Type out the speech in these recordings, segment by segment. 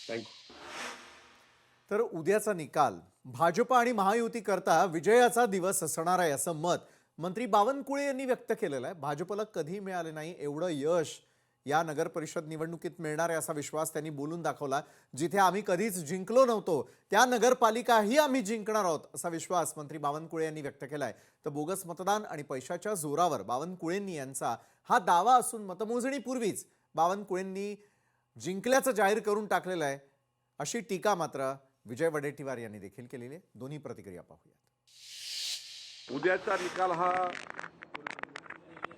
Thank you. तर उद्याचा निकाल भाजप आणि महायुती करता विजयाचा दिवस असणार आहे असं मत मंत्री बावनकुळे यांनी व्यक्त केलेलं आहे. भाजपला कधी मिळाले नाही एवढं यश या नगर परिषद निवडणुकीत मिळणार आहे असा विश्वास त्यांनी बोलून दाखवला. जिथे आम्ही कधीच जिंकलो नव्हतो त्या नगरपालिकाही आम्ही जिंकणार आहोत असा विश्वास मंत्री बावनकुळे यांनी व्यक्त केलाय. तर बोगस मतदान आणि पैशाच्या जोरावर बावनकुळेंनी यांचा हा दावा असून मतमोजणीपूर्वीच बावनकुळेंनी जिंकल्याचं जाहीर करून टाकलेलं आहे अशी टीका मात्र विजय वडेट्टीवार यांनी देखील केलेली आहे. दोन्ही प्रतिक्रिया पाहूयात. उद्याचा निकाल हा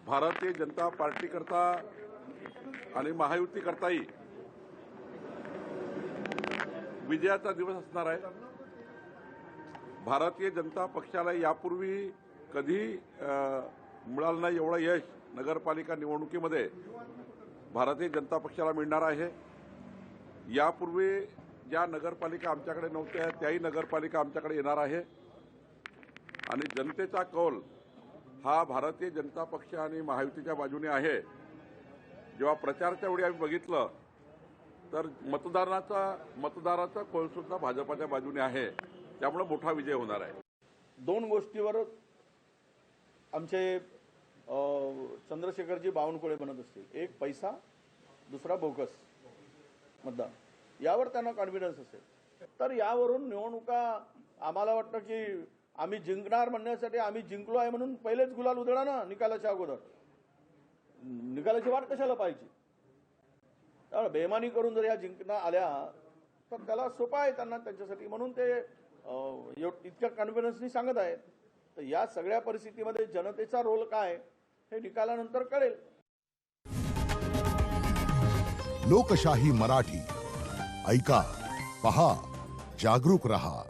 भारतीय जनता पार्टी करता आणि महायुती करताही विजयाचा दिवस असणार आहे. भारतीय जनता पक्षाला यापूर्वी कधी मिळालं नाही एवढं यश नगरपालिका निवडणुकीमध्ये भारतीय जनता पक्षाला मिळणार आहे. यापूर्वी ज्या नगरपालिका आमच्याकडे नव्हत्या त्याही नगरपालिका आमच्याकडे येणार आहे आणि जनतेचा कौल हा भारतीय जनता पक्ष आणि महायुतीच्या बाजूने आहे. जेव्हा प्रचाराच्या वेळी आम्ही बघितलं तर मतदाराचा कौल सुद्धा भाजपाच्या बाजूने आहे. त्यामुळे मोठा विजय होणार आहे. दोन गोष्टीवर आमचे चंद्रशेखरजी बावनकुळे म्हणत असतील. एक पैसा, दुसरा बोगस मतदान. यावर त्यांना कॉन्फिडन्स असेल. तर यावरून निवडणुका आम्हाला वाटतं की आम्ही जिंकणार म्हणण्यासाठी आम्ही जिंकलो आहे म्हणून पहिलेच गुलाल उधळा ना निकालाच्या अगोदर. निकालाची वाट कशाला पाहिजे. त्यामुळे बेमानी करून जर या जिंकणं आल्या तर त्याला सोपा आहे त्यांना त्यांच्यासाठी. म्हणून ते इतक्या कॉन्फिडन्सनी सांगत आहेत. तर या सगळ्या परिस्थितीमध्ये जनतेचा रोल काय हे निकालानंतर कळेल. लोकशाही मराठी ऐका, पहा, जागरूक रहा.